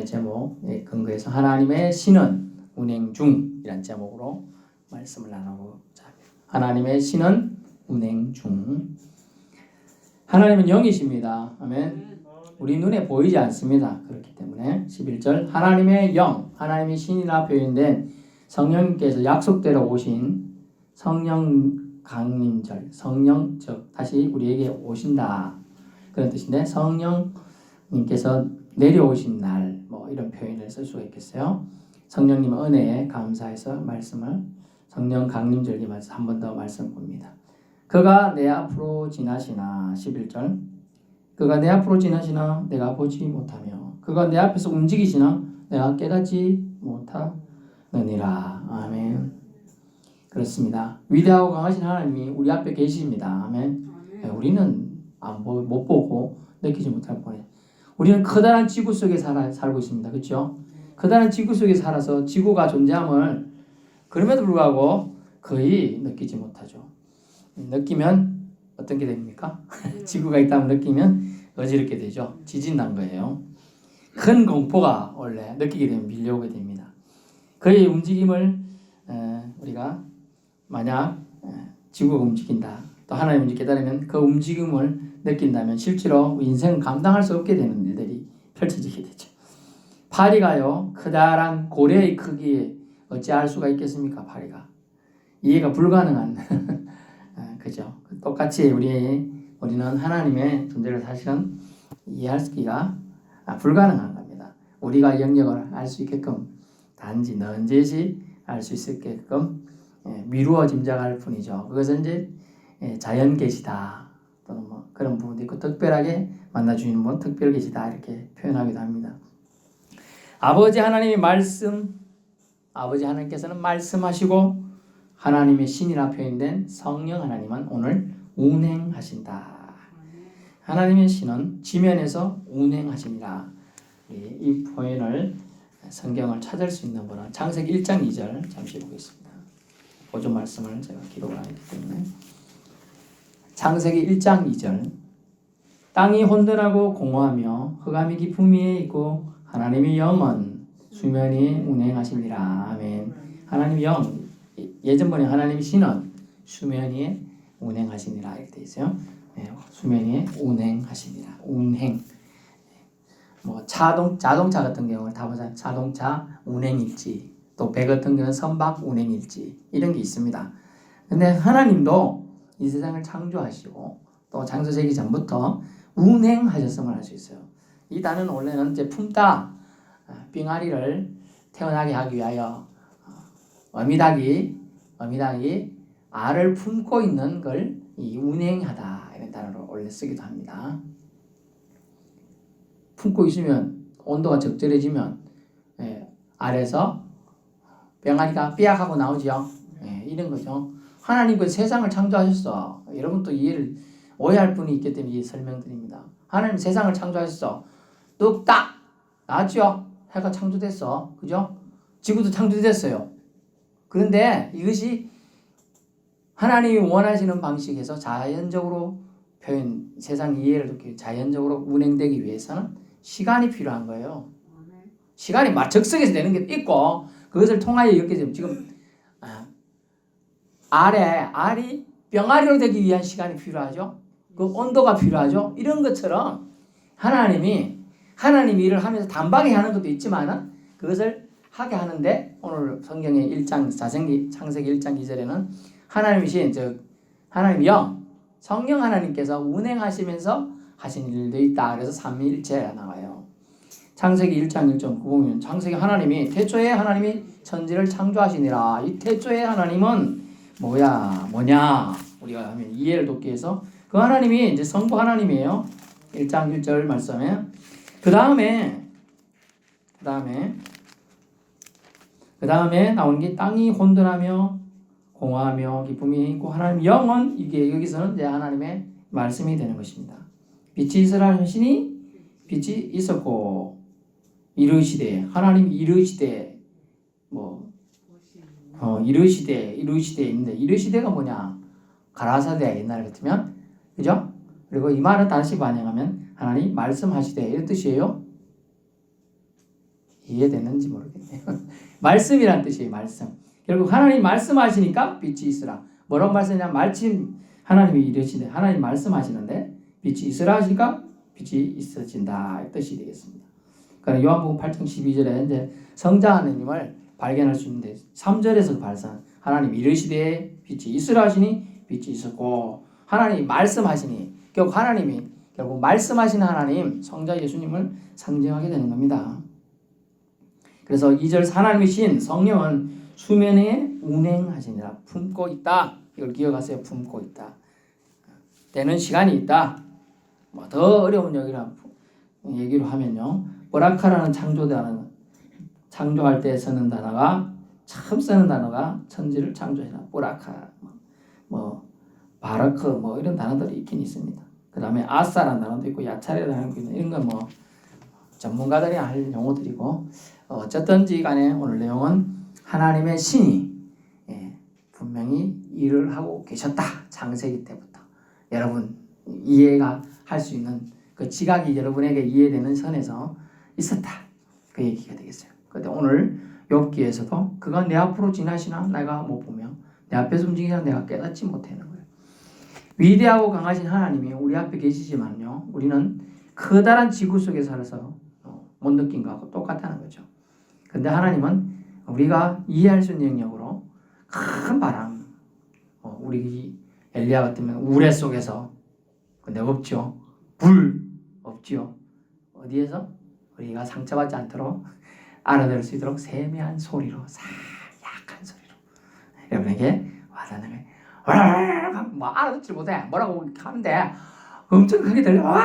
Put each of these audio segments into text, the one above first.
제목에 근거해서 하나님의 신은 운행 중이란 제목으로 말씀을 나누고자 합니다. 하나님의 신은 운행 중. 하나님은 영이십니다. 아멘. 우리 눈에 보이지 않습니다. 그렇기 때문에 11절 하나님의 영, 하나님의 신이라 표현된 성령님께서 약속대로 오신 성령 강림절, 성령 즉 다시 우리에게 오신다 그런 뜻인데 성령님께서 내려오신 날 뭐 이런 표현을 쓸 수가 있겠어요. 성령님 은혜에 감사해서 말씀을 성령 강림절기 말씀 한 번 더 말씀 봅니다. 그가 내 앞으로 지나시나 11절 그가 내 앞으로 지나시나 내가 보지 못하며 그가 내 앞에서 움직이시나 내가 깨닫지 못하느니라. 아멘. 그렇습니다. 위대하고 강하신 하나님이 우리 앞에 계십니다. 아멘. 우리는 못 보고 느끼지 못할 뻔해. 우리는 커다란 지구 속에 살고 있습니다. 그렇죠? 커다란 지구 속에 살아서 지구가 존재함을 그럼에도 불구하고 거의 느끼지 못하죠. 느끼면 어떤 게 됩니까? 지구가 있다면 느끼면 어지럽게 되죠. 지진 난 거예요. 큰 공포가 원래 느끼게 되면 밀려오게 됩니다. 그의 움직임을 우리가 만약 지구가 움직인다 또 하나님 움직이게 따르면 그 움직임을 느낀다면 실제로 인생은 감당할 수 없게 되는 일들이 펼쳐지게 되죠. 파리가요 커다란 고래의 크기에 어찌할 수가 있겠습니까? 파리가 이해가 불가능한 그죠? 똑같이 우리는 하나님의 존재를 사실은 이해하기가 불가능한 겁니다. 우리가 영역을 알 수 있게끔 단지 넌지시 알 수 있게끔 미루어 짐작할 뿐이죠. 그것은 이제 자연 계시다 또는 뭐 그런 부분도 있고 특별하게 만나주시는 분 특별 계시다 이렇게 표현하기도 합니다. 아버지 하나님께서는 말씀하시고 하나님의 신이라 표현된 성령 하나님은 오늘 운행하신다. 하나님의 신은 지면에서 운행하십니다. 이 표현을 성경을 찾을 수 있는 분은 창세기 1장 2절 잠시 보겠습니다. 보존 말씀을 제가 기록을 하기 때문에 창세기 1장 2절 땅이 혼돈하고 공허하며 흑암이 깊음 위에 있고 하나님의 영은 수면이 운행하시니라. 아멘. 하나님의 영 예전번에 하나님의 신은 수면 위에 운행하시니라 이렇게 되어 있어요. 수면 위에 운행하시니라. 운행. 뭐 자동차 같은 경우는 다 보자. 자동차 운행일지 또 배 같은 경우는 선박 운행일지 이런 게 있습니다. 근데 하나님도 이 세상을 창조하시고 또 창조되기 전부터 운행하셨음을 알 수 있어요. 이 단어는 원래는 이제 품다 빙아리를 태어나게 하기 위하여 어미닭이 알을 품고 있는 걸 이 운행하다 이런 단어로 원래 쓰기도 합니다. 품고 있으면 온도가 적절해지면 알에서 병아리가 삐약하고 나오죠. 이런 거죠. 하나님 그 세상을 창조하셨어. 여러분 또 이해를 오해할 분이 있기 때문에 이 설명드립니다. 하나님 세상을 창조하셨어. 뚝딱 나왔죠. 해가 창조됐어. 그죠? 지구도 창조됐어요. 그런데 이것이 하나님이 원하시는 방식에서 자연적으로 세상 이해를 돕기 자연적으로 운행되기 위해서는 시간이 필요한 거예요. 시간이 적성에서 되는 게 있고 그것을 통하여 이렇게 되면 지금 알이 병아리로 되기 위한 시간이 필요하죠. 그 온도가 필요하죠. 이런 것처럼 하나님이 일을 하면서 단박에 하는 것도 있지만은 그것을 하게 하는데 오늘 성경의 1장 창세기 1장 2절에는 하나님이신 즉 하나님 영 성령 하나님께서 운행하시면서 하신 일도 있다. 그래서 삼위일체가 나와요. 창세기 1장 1절 보면 창세기 태초에 하나님이 천지를 창조하시니라. 이 태초에 하나님은 뭐냐 우리가 하면 이해를 돕기 위해서 그 하나님이 이제 성부 하나님이에요. 1장 1절 말씀에 그 다음에 나오는 게 땅이 혼돈하며 공허하며 기쁨이 있고 하나님 영은 이게 여기서는 이제 하나님의 말씀이 되는 것입니다. 빛이 있으라 하시니 빛이 있었고 이르시되 하나님이 이르시되 이르시되 있는데 이르시되가 뭐냐? 가라사대 옛날 같으면 그죠? 그리고 이 말을 다시 반영하면 하나님 말씀하시되 이런 뜻이에요. 이해되는지 모르겠네요. 말씀이란 뜻이에요. 말씀. 결국 하나님 말씀하시니까 빛이 있으라. 뭐라고 말씀이냐? 말씀 하나님이 이르시네. 하나님 말씀하시는데 빛이 있으라 하시니까 빛이 있어진다. 이 뜻이 되겠습니다. 그러니까 요한복음 8장 12절에 이제 성자 하나님을 발견할 수 있는데 3절에서 발산 하나님 이르시되 빛이 있으라 하시니 빛이 있었고 하나님 말씀하시니 결국 하나님이 결국 말씀하시는 하나님 성자 예수님을 상징하게 되는 겁니다. 그래서 2절 하나님의 신 성령은 수면에 운행하시니라. 품고 있다. 이걸 기억하세요. 품고 있다. 되는 시간이 있다. 뭐 더 어려운 얘기로 하면요. 보라카라는 창조할 때 쓰는 단어가 처음 쓰는 단어가 천지를 창조해라. 보라카, 뭐 바라크, 뭐 이런 단어들이 있긴 있습니다. 그 다음에 아사라는 단어도 있고 야차레라는 단어도 있고 이런 건 뭐 전문가들이 할 용어들이고 어쨌든지 간에 오늘 내용은 하나님의 신이 분명히 일을 하고 계셨다. 창세기 때부터 여러분 이해가 할 수 있는 그 지각이 여러분에게 이해되는 선에서 있었다. 그 얘기가 되겠어요. 근데 오늘 욥기에서도 그가 내 앞으로 지나시나 내가 못 보며 내 앞에서 움직이나 내가 깨닫지 못하는 거예요. 위대하고 강하신 하나님이 우리 앞에 계시지만요. 우리는 커다란 지구 속에 살아서 못 느낀 거하고 똑같다는 거죠. 근데 하나님은 우리가 이해할 수 있는 영역으로 큰 바람, 우리 엘리야 같으면 우레 속에서 근데 없죠. 불 없죠. 어디에서? 우리가 상처받지 않도록 알아들을 수 있도록 세미한 소리로 약한 소리로 여러분에게 와닿는 거예요. 뭐 알아듣지 못해. 뭐라고 하는데 엄청 크게 들려.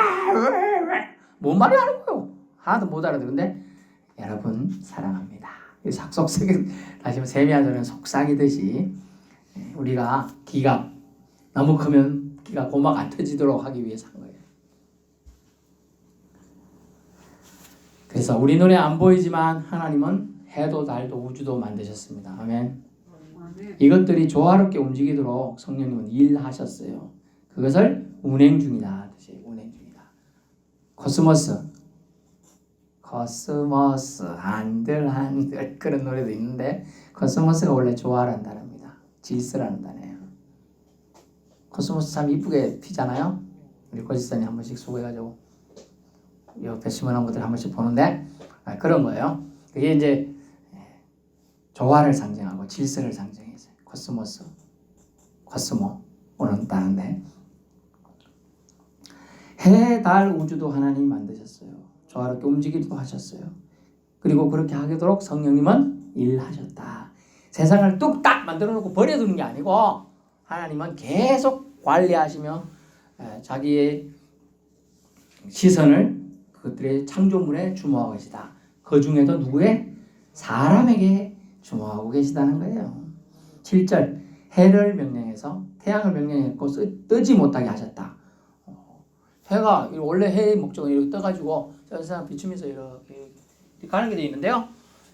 뭔 말이 하는 거예요. 하나도 못 알아듣는데 여러분 사랑합니다. 속삭이 다시 세미한 소리는 속삭이듯이 우리가 기가 너무 크면 기가 고막 안 터지도록 하기 위해서 한 거예요. 그래서 우리 눈에 안 보이지만 하나님은 해도 달도 우주도 만드셨습니다. 아멘. 이것들이 조화롭게 움직이도록 성령님은 일하셨어요. 그것을 운행 중이다. 운행 중이다. 코스모스 한들 그런 노래도 있는데 코스모스가 원래 조화라는 단어입니다. 질서라는 단어예요. 코스모스 참 이쁘게 피잖아요. 우리 고지선이 한 번씩 수고해가지고 옆에 심어놓은 것들 한 번씩 보는데 그런 거예요. 그게 이제 조화를 상징하고 질서를 상징해서 코스모는 다른데 해, 달, 우주도 하나님이 만드셨어요. 조화롭게 움직이기도 하셨어요. 그리고 그렇게 하도록 성령님은 일하셨다. 세상을 뚝딱 만들어 놓고 버려두는 게 아니고 하나님은 계속 관리하시며 자기의 시선을 그것들의 창조물에 주목하고 계시다. 그 중에도 누구의? 사람에게 주목하고 계시다는 거예요. 7절 해를 명령해서 태양을 명령했고 뜨지 못하게 하셨다. 해가 원래 해의 목적은 이렇게 떠가지고 세상 비추면서 이렇게 가는 게 되어 있는데요.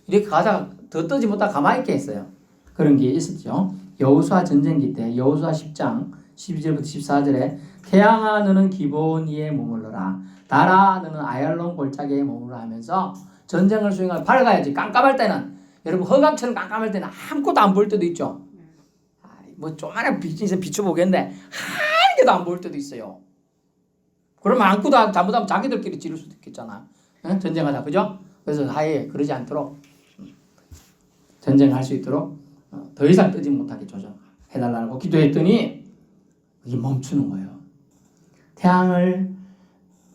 이렇게 가다가 더 뜨지 못하고 가만히 있게 했어요. 그런 게 있었죠. 여호수아 전쟁기 때 여호수아 10장 12절부터 14절에 태양아 너는 기브온 위에 머물러라. 달아 너는 아얄론 골짜기에 머무르라 하면서 전쟁을 수행하고 밝아야지. 깜깜할 때는 여러분 허감처럼 깜깜할 때는 아무것도 안 보일 때도 있죠. 뭐 조그마한 빛에서 비춰보겠는데 한 개도 안 보일 때도 있어요. 그러면 안고도 잘못하면 자기들끼리 지를 수도 있겠잖아. 전쟁하다 그죠? 그래서 하에 그러지 않도록 전쟁할 수 있도록 더 이상 뜨지 못하게 조정해달라고 기도했더니 이게 멈추는 거예요. 태양을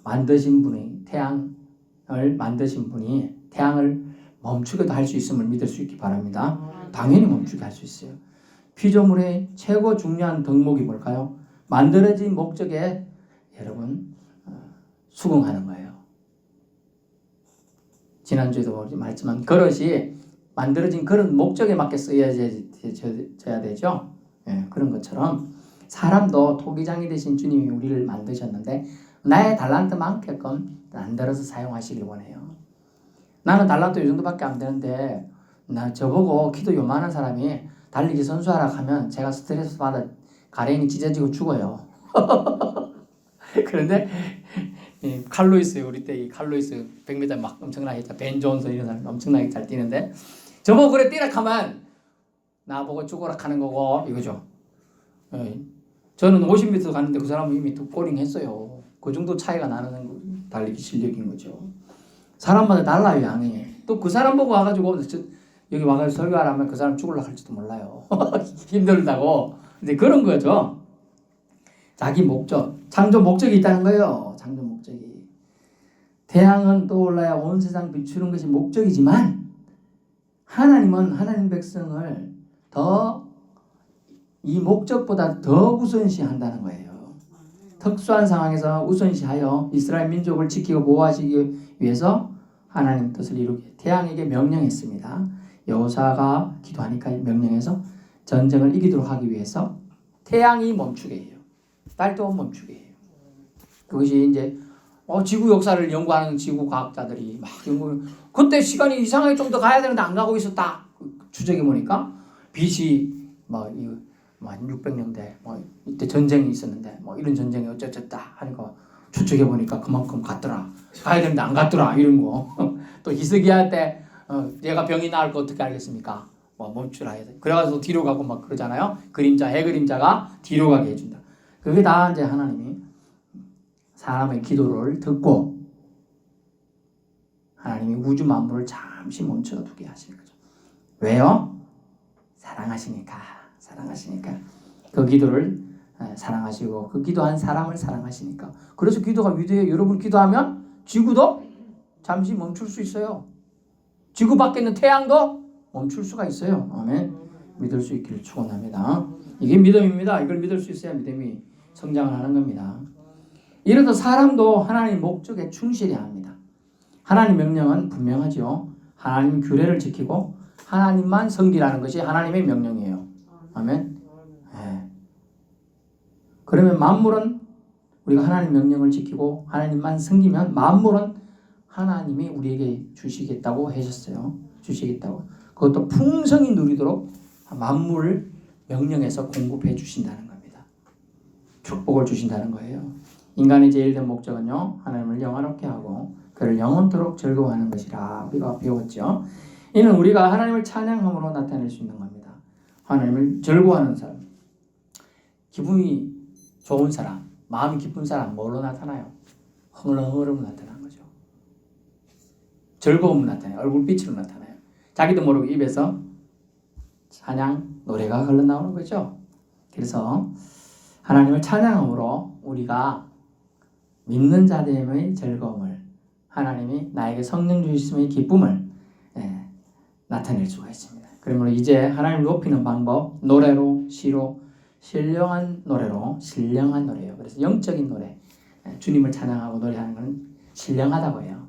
만드신 분이 태양을 멈추게도 할 수 있음을 믿을 수 있기 바랍니다. 당연히 멈추게 할 수 있어요. 피조물의 최고 중요한 덕목이 뭘까요? 만들어진 목적에 여러분 수긍하는 거예요. 지난주에도 말했지만 그릇이 만들어진 그릇 목적에 맞게 써야 되죠. 그런 것처럼 사람도 토기장이 되신 주님이 우리를 만드셨는데 나의 달란트만큼 만들어서 사용하시길 원해요. 나는 달란트 이 정도밖에 안 되는데 저보고 키도 요만한 사람이 달리기 선수하라 하면 제가 스트레스 받아 가랭이 찢어지고 죽어요. 그런데 칼로이스 우리 때 이 칼로이스 100m 막 엄청나게 벤 존슨 이런 사람 엄청나게 잘 뛰는데 저보고 그래 뛰라 하면 나보고 죽어라 하는 거고 이거죠. 저는 50m 갔는데 그 사람은 이미 톱골링 했어요. 그 정도 차이가 나는 달리기 실력인 거죠. 사람마다 달라요, 양이. 또 그 사람 보고 와가지고 여기 와가지고 설교하라면 그 사람 죽으려고 할지도 몰라요. 힘들다고. 근데 그런 거죠. 자기 목적, 창조 목적이 있다는 거예요. 창조 목적이. 태양은 떠올라야 온 세상 비추는 것이 목적이지만 하나님은 하나님 백성을 더 이 목적보다 더 우선시한다는 거예요. 특수한 상황에서 우선시하여 이스라엘 민족을 지키고 보호하시기 위해서 하나님 뜻을 이루게 태양에게 명령했습니다. 여호사가 기도하니까 명령해서 전쟁을 이기도록 하기 위해서 태양이 멈추게 해요. 달도 멈추게 해요. 그것이 이제 지구 역사를 연구하는 지구 과학자들이 막 연구. 그때 시간이 이상하게 좀 더 가야 되는데 안 가고 있었다. 추적해 보니까 빛이 한 600년대 이때 전쟁이 있었는데 이런 전쟁이 어쩌다 하니까 추측해 보니까 그만큼 갔더라. 가야 되는데 안 갔더라 이런 거. 또 히스기야 때 얘가 병이 나을 거 어떻게 알겠습니까? 멈추라 해야 돼. 그래가지고 뒤로 가고 막 그러잖아요. 해 그림자가 뒤로 가게 해준다. 그게 다 이제 하나님이 사람의 기도를 듣고 하나님이 우주 만물을 잠시 멈춰두게 하시는 거죠. 왜요? 사랑하시니까. 그 기도를 사랑하시고 그 기도한 사람을 사랑하시니까. 그래서 기도가 위대해요. 여러분 기도하면 지구도 잠시 멈출 수 있어요. 지구 밖에 있는 태양도 멈출 수가 있어요. 아멘. 믿을 수 있기를 축원합니다. 이게 믿음입니다. 이걸 믿을 수 있어야 믿음이 성장을 하는 겁니다. 이래서 사람도 하나님 목적에 충실해야 합니다. 하나님 명령은 분명하죠. 하나님 규례를 지키고 하나님만 섬기라는 것이 하나님의 명령이에요. 아멘. 네. 그러면 만물은 우리가 하나님 명령을 지키고 하나님만 섬기면 만물은 하나님이 우리에게 주시겠다고 하셨어요. 주시겠다고. 그것도 풍성히 누리도록 만물을 명령해서 공급해 주신다는 겁니다. 축복을 주신다는 거예요. 인간의 제일된 목적은요, 하나님을 영화롭게 하고 그를 영원토록 즐거워하는 것이라 우리가 배웠죠. 이는 우리가 하나님을 찬양함으로 나타낼 수 있는 겁니다. 하나님을 즐거워하는 사람, 기분이 좋은 사람, 마음이 기쁜 사람 뭘로 나타나요? 흥얼흥얼으로 나타나는 거죠. 즐거움으로 나타나요. 얼굴빛으로 나타나요. 자기도 모르고 입에서 찬양, 노래가 흘러나오는 거죠. 그래서 하나님을 찬양함으로 우리가 믿는 자됨의 즐거움을, 하나님이 나에게 성령 주심의 기쁨을 나타낼 수가 있습니다. 그러므로 이제 하나님을 높이는 방법, 노래로, 시로, 신령한 노래로, 신령한 노래예요. 그래서 영적인 노래, 주님을 찬양하고 노래하는 건 신령하다고 해요.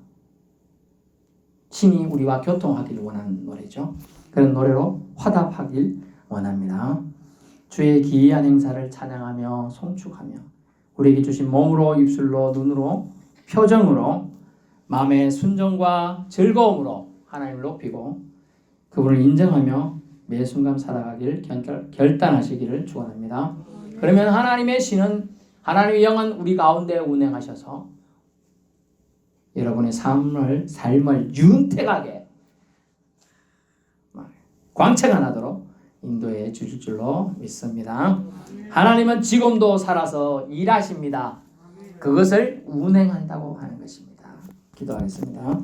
신이 우리와 교통하기를 원하는 노래죠. 그런 노래로 화답하길 원합니다. 주의 기이한 행사를 찬양하며 송축하며 우리에게 주신 몸으로, 입술로, 눈으로, 표정으로, 마음의 순종과 즐거움으로 하나님을 높이고 그분을 인정하며 매 순간 살아가길 결단하시기를 축원합니다. 그러면 하나님의 신은, 하나님의 영은 우리 가운데 운행하셔서 여러분의 삶을 윤택하게 광채가 나도록 인도해 주실 줄로 믿습니다. 하나님은 지금도 살아서 일하십니다. 그것을 운행한다고 하는 것입니다. 기도하겠습니다.